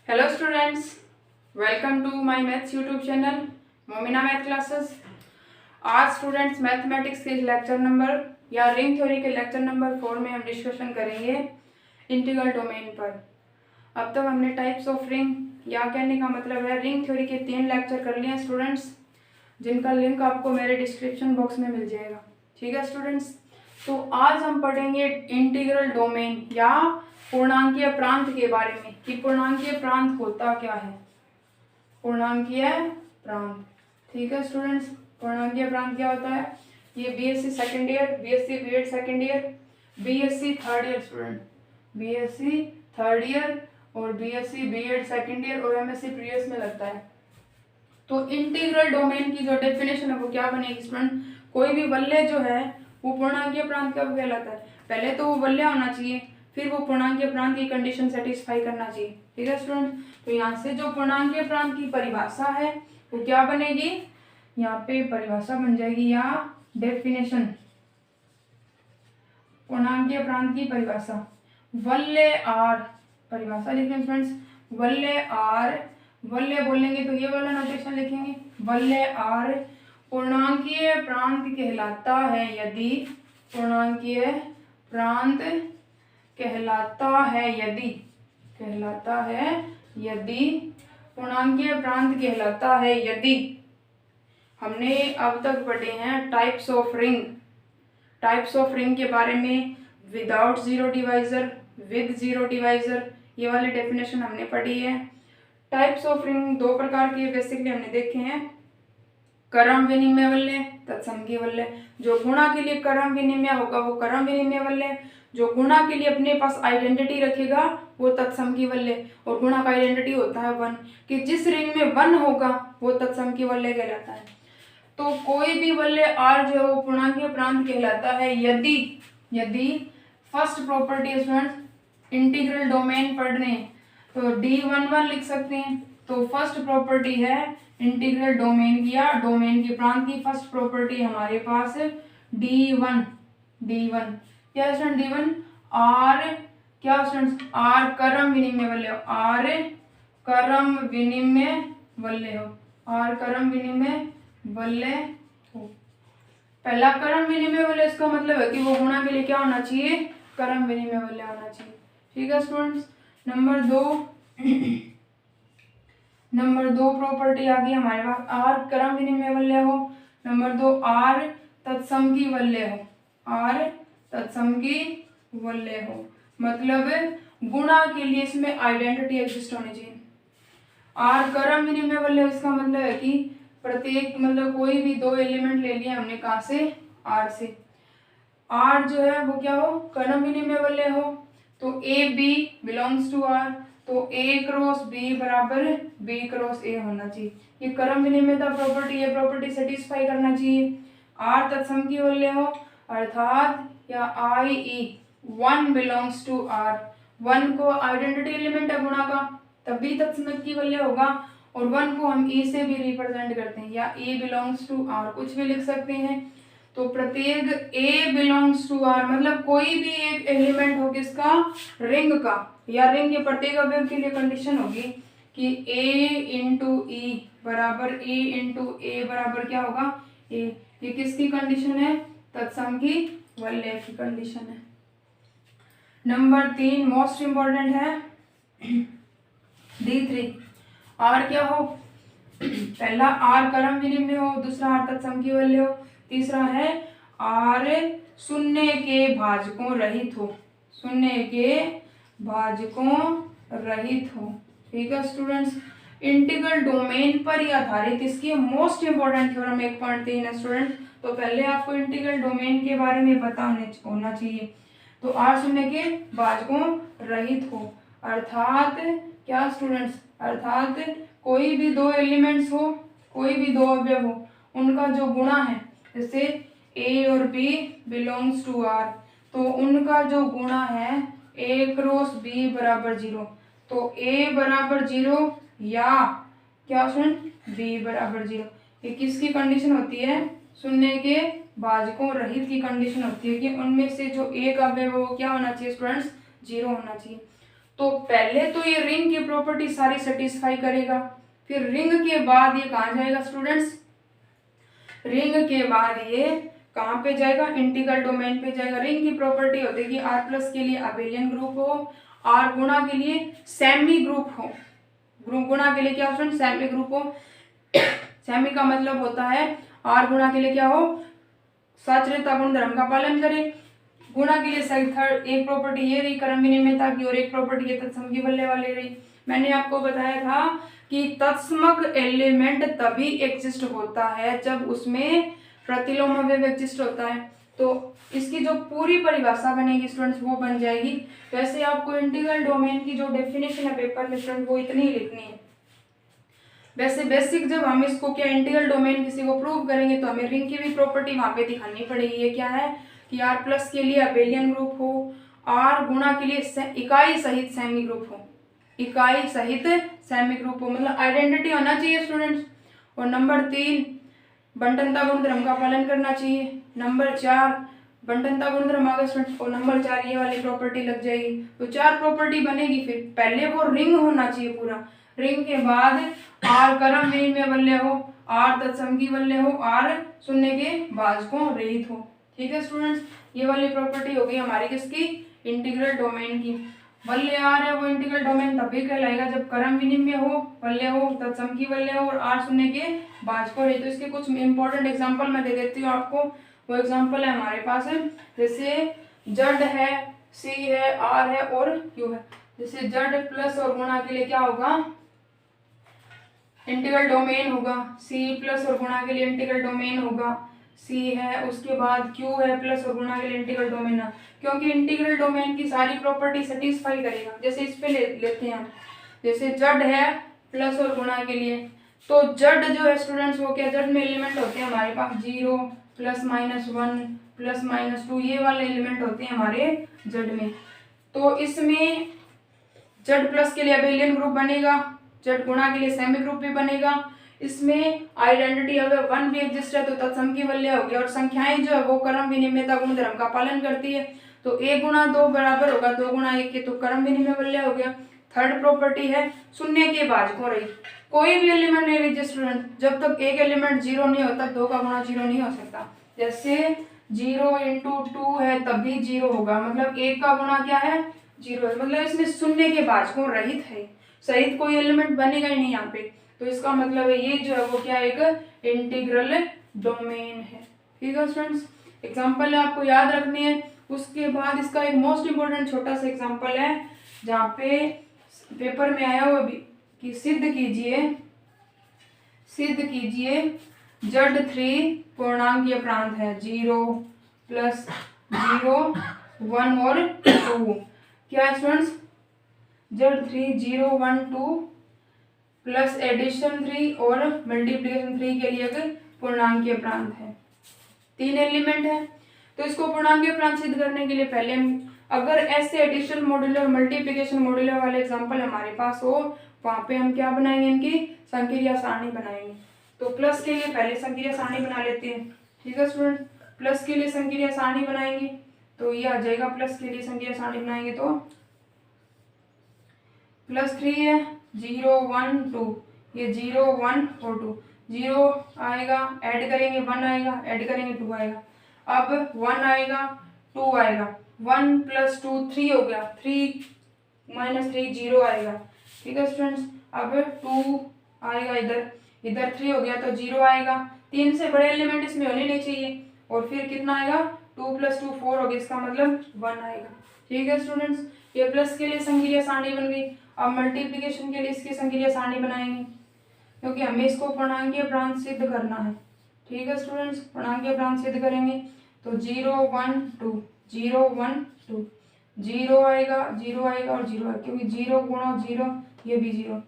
Hello students, welcome to my maths YouTube channel Momina math classes. आज students mathematics के lecture number या ring theory के lecture number 4 में हम डिस्कशन करेंगे इंटीग्रल डोमेन पर। अब तक हमने टाइप्स ऑफ रिंग या कहने का मतलब है रिंग थ्योरी के 3 लेक्चर कर लिए हैं स्टूडेंट्स, जिनका लिंक आपको मेरे डिस्क्रिप्शन बॉक्स में मिल जाएगा। ठीक है स्टूडेंट्स, तो आज हम पढ़ेंगे इंटीग्रल डोमेन या पूर्णांकीय प्रांत के बारे में कि पूर्णांकीय प्रांत होता क्या है। पूर्णांकीय प्रांत, ठीक है स्टूडेंट्स, पूर्णांकीय प्रांत क्या होता है। ये BSc second year, BSc BEd second year, BSc third year student, BSc third year और बीएससी बीएड सेकेंड ईयर और एमएससी प्रीवियस में लगता है। तो इंटीग्रल डोमेन की जो डेफिनेशन है वो क्या बनेगी स्टूडेंट, कोई भी वलय जो है वो पूर्णांकीय प्रांत कब कहलाता है। पहले तो वो वलय होना चाहिए, फिर वो पूर्णांकीय प्रांत की कंडीशन सेटिस्फाई करना चाहिए। ठीक है स्टूडेंट, तो यहाँ से जो पूर्णांकीय प्रांत की परिभाषा है वो क्या बनेगी, यहाँ पे परिभाषा बन जाएगी या डेफिनेशन। पूर्णांकीय प्रांत की परिभाषा वलय आर, परिभाषा लिखें स्टूडेंट्स, वलय आर, वलय बोलेंगे तो ये वाला नोटेशन लिखेंगे, वलय आर पूर्णांकीय प्रांत कहलाता है यदि, पूर्णांकीय प्रांत कहलाता है यदि, कहलाता है यदि, पूर्णांकीय प्रांत कहलाता है यदि। हमने अब तक पढ़े हैं types of ring, types of ring के बारे में, without zero divisor, with zero divisor, ये वाली डेफिनेशन हमने पढ़ी है। टाइप्स ऑफ रिंग दो प्रकार के बेसिकली हमने देखे हैं, क्रम विनिमय वलय, तत्समकी वलय। जो गुणा के लिए क्रम विनिमय होगा वो क्रम विनिमय वलय, जो गुणा के लिए अपने पास आइडेंटिटी रखेगा वो तत्समकी वलय। और गुणा का आइडेंटिटी होता है 1, कि जिस रिंग में 1 होगा वो तत्समकी वलय कहलाता है। तो कोई भी वलय आर जो है वो पूर्णांकीय प्रांत कहलाता है यदि, यदि first property student integral domain पढ़ने तो D11 लिख सकते हैं। तो फर्स्ट प्रॉपर्टी है इंटीग्रल डोमेन की या डोमेन के प्रांत की फर्स्ट प्रॉपर्टी हमारे पास D1, D1 क्या स्टूडेंट, D1 आर क्या स्टूडेंट, आर क्रम विनिमय वलय हो, आर क्रम विनिमय वलय हो, आर क्रम विनिमय वलय हो। पहला क्रम विनिमय वलय, इसका मतलब है कि वो गुणा के लिए क्या होना चाहिए, क्रम विनिमय वलय होना चाहिए। ठीक है स्टूडेंट्स, नंबर 2 प्रॉपर्टी आ गई हमारे पास, आर क्रम विनिमय वलय हो। नंबर 2 आर तत्समकी वलय हो, आर तत्समकी वलय हो, मतलब गुणा के लिए इसमें आइडेंटिटी एग्जिस्ट होनी चाहिए। आर क्रम विनिमय वलय, इसका मतलब है कि प्रत्येक मतलब कोई भी 2 एलिमेंट ले लिए हमने कहाँ से, आर से। आर जो है वो क्या हो, क्रम विनिमय वलय हो, तो A B belongs to R, तो ए क्रॉस बी बराबर बी क्रॉस ए होना चाहिए। ये क्रम विनिमयता प्रॉपर्टी, ये प्रॉपर्टी सेटिस्फाई करना चाहिए। आर तत्समकी वलय हो अर्थात या I E 1 belongs to R, 1 को आइडेंटिटी एलिमेंट है गुणा का तभी तत्समकी वलय होगा, और 1 को हम ए से भी रिप्रेजेंट करते हैं या ए बिलोंग्स टू आर कुछ भी लिख सकते हैं। तो प्रत्येक ए बिलोंग्स टू आर मतलब कोई भी एक एलिमेंट हो किसका, रिंग का, या रिंग के प्रत्येक अवयव के लिए कंडीशन होगी कि ए इंटू ई बराबर ए इंटू ए बराबर क्या होगा, ए। ये किसकी कंडीशन है, तत्समकी वलय की कंडीशन है। नंबर 3 मोस्ट इंपॉर्टेंट है D3, आर क्या हो, पहला आर क्रम विनिमय हो, दूसरा आर तत्समकी वलय हो, तीसरा है आर शून्य के भाजकों रहित हो, शून्य के भाजकों रहित हो। ठीक है स्टूडेंट्स, इंटीग्रल डोमेन पर ही आधारित इसकी मोस्ट इंपॉर्टेंट थ्योरम 1.3 है स्टूडेंट। तो पहले आपको इंटीग्रल डोमेन के बारे में पता होना चाहिए। तो आर शून्य के भाजकों रहित हो अर्थात क्या स्टूडेंट्स, अर्थात कोई भी 2 एलिमेंट्स हो, कोई भी 2 अवयव हो, उनका जो गुणा है, जैसे ए और बी बिलोंग्स टू आर, तो उनका जो गुणा है ए क्रॉस बी बराबर 0, तो ए बराबर 0 या क्या स्टूडेंट बी बराबर 0। ये किसकी कंडीशन होती है, शून्य के भाजकों रहित की कंडीशन होती है कि उनमें से जो एक अवयव वो क्या होना चाहिए स्टूडेंट्स, 0 होना चाहिए। तो पहले तो ये रिंग की प्रॉपर्टी सारी सेटिस्फाई करेगा, फिर रिंग के बाद ये कहाँ जाएगा स्टूडेंट्स, रिंग के बाद ये कहाँ पे जाएगा, इंटीग्रल डोमेन पे जाएगा। रिंग की प्रॉपर्टी होती है कि आर प्लस के लिए अबेलियन ग्रुप हो, आर गुणा के लिए सेमी ग्रुप हो, गुणा के लिए क्या ऑप्शन, सेमी ग्रुप हो। सेमी का मतलब होता है आर गुणा के लिए क्या हो, साचर्यता गुणधर्म का पालन करे। गुणा के लिए सही थर्ड एक प्रॉपर्टी ये रही क्रम विनिमयता की, और एक प्रॉपर्टी ये तत्सम की बल्ले वाली रही। मैंने आपको बताया था कि तत्समक एलिमेंट तभी एग्जिस्ट होता है जब उसमें प्रतिलोम अवयव एग्जिस्ट होता है। तो इसकी जो पूरी परिभाषा बनेगी स्टूडेंट्स वो बन जाएगी। वैसे आपको इंटीग्रल डोमेन की जो डेफिनेशन है पेपर में स्टूडेंट वो इतनी ही लिखनी है। वैसे बेसिक जब हम इसको क्या इंटीग्रल डोमेन किसी को प्रूव करेंगे तो हमें रिंग की भी प्रॉपर्टी वहां पे दिखानी पड़ेगी। ये क्या है कि आर प्लस के लिए अबेलियन ग्रुप हो, आर गुणा के लिए इकाई सहित सेमी ग्रुप हो, इकाई सहित सेमी ग्रुप हो, मतलब आइडेंटिटी होना चाहिए स्टूडेंट्स। और नंबर 3 बंटनता गुणधर्म का पालन करना चाहिए। नंबर 4 बंटनता गुणधर्म आ गया स्टूडेंट्स, और नंबर 4 ये वाली प्रॉपर्टी लग जाएगी। तो 4 प्रॉपर्टी बनेगी। फिर पहले वो रिंग होना चाहिए पूरा, रिंग के बाद आर क्रम विनिमय वल्य हो, आर तत्सम की वल्य हो, आर शून्य के भाजकों रहित हो। ठीक है स्टूडेंट्स, ये वाली प्रॉपर्टी होगी हमारी किसकी, इंटीग्रल डोमेन की। वल्य आर है वो इंटीग्रल डोमेन तभी कहलाएगा जब क्रम विनिमय हो, वल्य हो, तत्सम की वल्य हो और आर शून्य के भाजकों रहित। तो इसके कुछ इंपॉर्टेंट एग्जांपल मैं दे देती हूँ आपको। वो एग्जांपल है हमारे पास है, जैसे जड है, सी है, आर है और क्यू है। जैसे जड प्लस और गुणा के लिए क्या होगा, इंटीग्रल डोमेन होगा। सी प्लस और गुणा के लिए इंटीग्रल डोमेन होगा, सी है। उसके बाद क्यू है प्लस और गुणा के लिए इंटीग्रल डोमेन है, क्योंकि इंटीग्रल डोमेन की सारी प्रॉपर्टी सेटिस्फाई करेगा। जैसे इस पे लेते हैं हम, जैसे जड है प्लस और गुणा के लिए, तो जड जो है स्टूडेंट्स वो क्या, जड में एलिमेंट होते हैं हमारे पास 0 प्लस माइनस 1 प्लस माइनस 2, ये वाले एलिमेंट होते हैं हमारे जड में। तो इसमें जड प्लस के लिए अबेलियन ग्रुप बनेगा, जड गुणा के लिए सेमी ग्रुप भी बनेगा। इसमें आइडेंटिटी अगर 1 भी एग्जिस्ट है तो तत्सम की वल्य होगी, और संख्याएं जो है वो क्रम विनिमयता गुणधर्म का पालन करती है। तो 1 गुणा 2 बराबर होगा 2 गुणा 1 के, तो क्रम विनिमय वल्य हो गया। थर्ड प्रॉपर्टी है शून्य के भाजकों रहित। कोई भी एलिमेंट नहीं लीजिए स्टूडेंट, जब तक एक एलिमेंट 0 नहीं होता 2 का गुणा 0 नहीं हो सकता। जैसे 0 इंटू 2 है तब भी 0 होगा, मतलब 1 का गुणा क्या है 0 है, मतलब इसमें शून्य के भाजकों रहित है, सहित कोई एलिमेंट बनेगा ही नहीं यहाँ पे। तो इसका मतलब है ये जो है वो क्या, एक इंटीग्रल डोमेन है। ठीक है स्टूडेंट्स, एग्जांपल आपको याद रखनी है। उसके बाद इसका एक मोस्ट इंपोर्टेंट छोटा सा एग्जांपल है जहाँ पे पेपर में आया हुआ भी कि सिद्ध कीजिए जड 3 पूर्णांकीय प्रांत है 0 प्लस 0 1 और 2। क्या है स्टूडेंट्स, जड 3 0 1 2 प्लस एडिशन 3 और मल्टीप्लिकेशन 3 के लिए एक पूर्णांकीय प्रांत है। 3 एलिमेंट है, तो इसको पूर्णांकीय प्रांत सिद्ध करने के लिए पहले हम अगर ऐसे एडिशन मॉड्यूलर मल्टीप्लिकेशन मॉड्यूलर वाले एग्जांपल हमारे पास हो, वहां पे हम क्या बनाएंगे, इनकी संक्रिया सारणी बनाएंगे। तो प्लस के लिए पहले संक्रिया सारणी बना लेते हैं। ठीक है स्टूडेंट, प्लस के लिए संक्रिया सारणी बनाएंगे तो ये आ जाएगा, प्लस के लिए संक्रिया सारणी बनाएंगे तो +3 है 0 1 2, ये 0 1 और 2, 0 आएगा ऐड करेंगे 1 आएगा, ऐड करेंगे 2 आएगा। अब 1 आएगा 2 आएगा, 1 + 2 3 हो गया, 3 - 3 0 आएगा। ठीक है स्टूडेंट्स, अब 2 आएगा, इधर 3 हो गया तो 0 आएगा। 3 से बड़े एलिमेंट इसमें होने नहीं चाहिए। और फिर कितना आएगा, 2 + 2 4 हो गया, इसका मतलब 1 आएगा। ठीक है स्टूडेंट्स, ये प्लस के लिए संक्रिया सारणी बन गई। अब मल्टीप्लिकेशन के लिए इसकी संक्रिया सारणी बनाएंगे, क्योंकि हमें इसको पूर्णांकीय प्रांत सिद्ध करना है। ठीक है स्टूडेंट्स, पूर्णांकीय प्रांत सिद्ध करेंगे तो 0 1 2 0 1 2, 0 आएगा 0 आएगा और 0 आएगा, क्योंकि 0 गुणा 0 ये भी 0।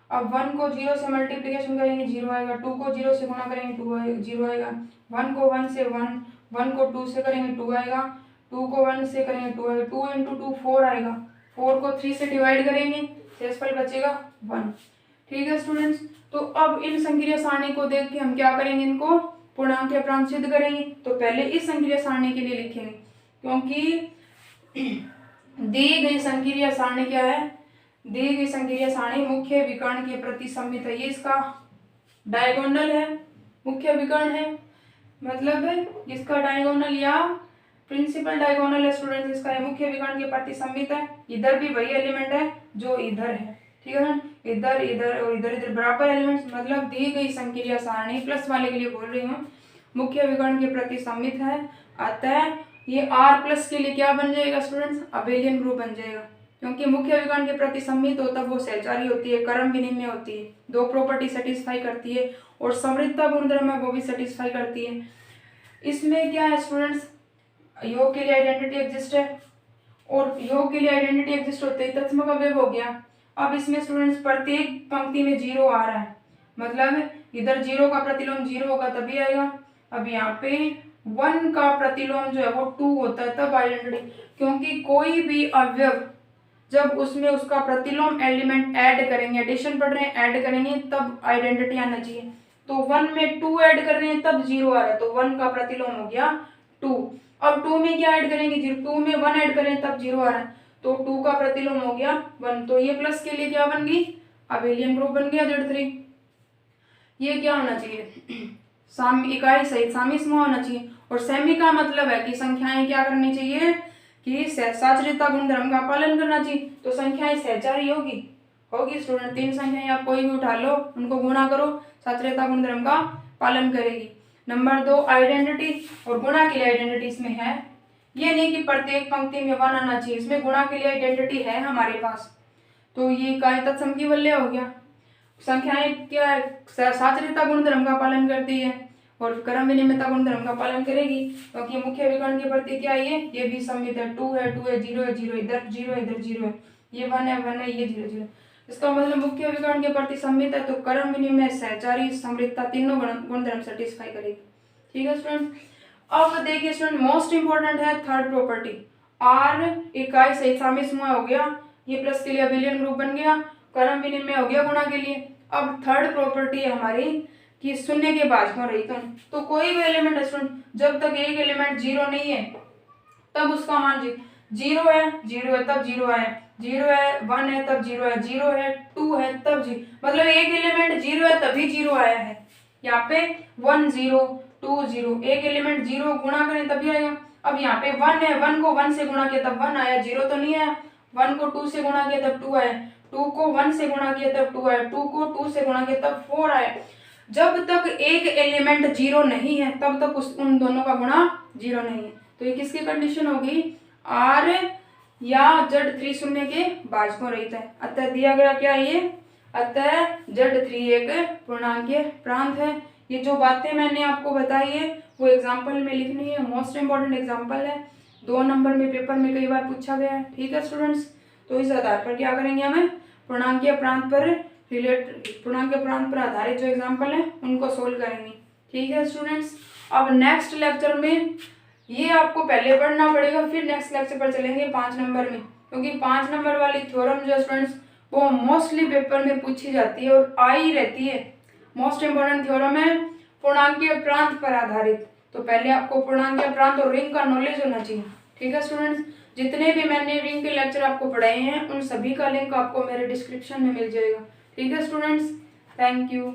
अब 1 को 0 से मल्टीप्लिकेशन करेंगे 0 आएगा, 2 को 0 से गुणा करेंगे 2 आएगा 0 आएगा, 1 को 1 से 1 को 2 से करेंगे 2 आएगा, 2 को 1 से करेंगे 2 आएगा, 2 × 2 4 आएगा, 4 को 3 से डिवाइड करेंगे, शेषफल बचेगा 1। ठीक है स्टूडेंट्स, तो अब इन संक्रिया सारणी को देख के हम क्या करेंगे, इनको पूर्णांकीय प्रांत सिद्ध करेंगे। तो पहले इस संक्रिया सारणी के लिए लिखेंगे, क्योंकि दी गई संक्रिया सारणी क्या है, दी गई संक्रिया सारणी मुख्य विकर्ण के प्रति सममित है। ये इसका डायगोनल है, मुख्य विकर्ण है, मतलब इसका डायगोनल या प्रिंसिपल डायगोनल है स्टूडेंट्स, इसका मुख्य विकर्ण के प्रति सममित है। इधर भी वही एलिमेंट है जो इधर है, ठीक है ना, इधर इधर और इधर इधर बराबर एलिमेंट्स, मतलब दी गई संक्रिया सारणी प्लस वाले के लिए बोल रही हूँ मुख्य विकर्ण के प्रति सममित है। अतः ये R प्लस के लिए क्या बन जाएगा स्टूडेंट्स, अबेलियन ग्रुप बन जाएगा, क्योंकि मुख्य विकर्ण के प्रति सममित हो तब वो सहचारी होती है, क्रम विनिमय होती है, दो प्रॉपर्टी सेटिस्फाई करती है और समृद्धता गुणधर्म है वो भी सेटिस्फाई करती है। इसमें क्या है स्टूडेंट्स, योग के लिए आइडेंटिटी एग्जिस्ट है और योग के लिए आइडेंटिटी एग्जिस्ट होते ही तत्सम अवयव हो गया। अब इसमें स्टूडेंट्स प्रत्येक पंक्ति में 0 आ रहा है, मतलब इधर 0 का प्रतिलोम 0 होगा तभी आएगा। अब यहाँ पे 1 का प्रतिलोम जो है वो 2 होता है तब आइडेंटिटी, क्योंकि कोई भी अवयव जब उसमें उसका प्रतिलोम एलिमेंट ऐड करेंगे, एडिशन पढ़ रहे हैं, ऐड करेंगे तब आइडेंटिटी आना चाहिए। तो 1 में 2 ऐड कर रहे हैं तब 0 आ रहा है, तो 1 का प्रतिलोम हो गया 2। अब 2 में क्या ऐड करेंगे, 0, 2 में 1 ऐड करें तब 0 आ रहा है, तो 2 का प्रतिलोम हो गया 1। तो ये प्लस के लिए क्या बन गई, अबेलियन ग्रुप बन गया Z3। ये क्या होना चाहिए, इकाई सहित सामी समूह होना चाहिए। और सेमी का मतलब है कि संख्याएं क्या करनी चाहिए कि साचरिता गुणधर्म का पालन करना चाहिए, तो संख्याएं सहचारी होगी स्टूडेंट। 3 संख्याएं आप कोई भी उठा लो, उनको गुणा करो, साचरिता गुणधर्म का पालन करेगी। नंबर 2 आइडेंटिटी, और गुणा के लिए आइडेंटिटी इसमें है, ये नहीं कि प्रत्येक पंक्ति में 1 आना चाहिए, इसमें गुणा के लिए आइडेंटिटी है हमारे पास, तो ये इकाई तत्सम की वल्य हो गया। संख्याएं क्या है, साचरिता गुणधर्म का पालन करती है और क्रम विनिमयता गुणधर्म का पालन करेगी, क्योंकि मुख्य विकर्ण के प्रति क्या है, ये भी सममित है, 2 है 2 है, 0 है 0, इधर 0 है इधर 0 है, ये 1 है 1 है, ये 0 0। इसका मतलब मुख्य विकर्ण के प्रति सममित है तो क्रम विनिमय सहचारी समृद्धता तीनों गुणधर्म सेटिस्फाई करेगी, ठीक है स्टूडेंट। अब देखिए स्टूडेंट मोस्ट इंपॉर्टेंट है थर्ड प्रॉपर्टी, R इकाई सहित सामी समूह हो गया, ये प्लस के लिए अबेलियन ग्रुप बन गया, क्रम विनिमय हो गया गुणा के लिए। अब थर्ड प्रॉपर्टी है हमारी कि शून्य के भाजकों रहित, तो कोई भी एलिमेंट है स्टूडेंट, जब तक एक एलिमेंट 0 नहीं है तब उसका मान 0 है तब 0 आया, 0 है 1 है तब 0 है, 0 है 2 है तब 0, मतलब एक एलिमेंट 0 है तभी 0 आया है। यहाँ पे 1 0 2 0, एक एलिमेंट 0 गुणा करें तभी आएगा। अब यहाँ पे 1 है, 1 को 1 से गुणा किया तब 1 आया, 0 तो नहीं आया। 1 को 2 से गुणा किया तब 2 आया, 2 को 1 से गुणा किया तब 2 आया, 2 को 2 से गुणा किया तब 4 आया। जब तक एक एलिमेंट 0 नहीं है तब तक उन दोनों का गुणा 0 नहीं है, तो ये किसकी कंडीशन होगी, R या Z3 शून्य के भाजकों रहित है। अतः दिया गया क्या ये, अतः Z3 एक पूर्णांकीय प्रांत है। ये जो बातें मैंने आपको बताई है वो एग्जाम्पल में लिखनी है, मोस्ट इंपॉर्टेंट एग्जाम्पल है, 2 नंबर में पेपर में कई बार पूछा गया है, ठीक है स्टूडेंट्स। तो इस आधार पर क्या करेंगे, हमें पूर्णांकीय प्रांत पर आधारित जो एग्जाम्पल है उनको सोल्व करेंगे, ठीक है स्टूडेंट्स। अब नेक्स्ट लेक्चर में ये आपको पहले पढ़ना पड़ेगा, फिर नेक्स्ट लेक्चर पर चलेंगे 5 नंबर में, क्योंकि 5 नंबर वाली थ्योरम जो स्टूडेंट्स वो मोस्टली पेपर में पूछी जाती है और आई रहती है। मोस्ट इंपॉर्टेंट थ्योरम है पूर्णांकीय प्रांत पर आधारित, तो पहले आपको पूर्णांकीय प्रांत और रिंग का नॉलेज होना चाहिए, ठीक है स्टूडेंट्स। जितने भी मैंने रिंग के लेक्चर आपको पढ़ाए हैं उन सभी का लिंक आपको मेरे डिस्क्रिप्शन में मिल जाएगा, ठीक है स्टूडेंट्स। Thank you.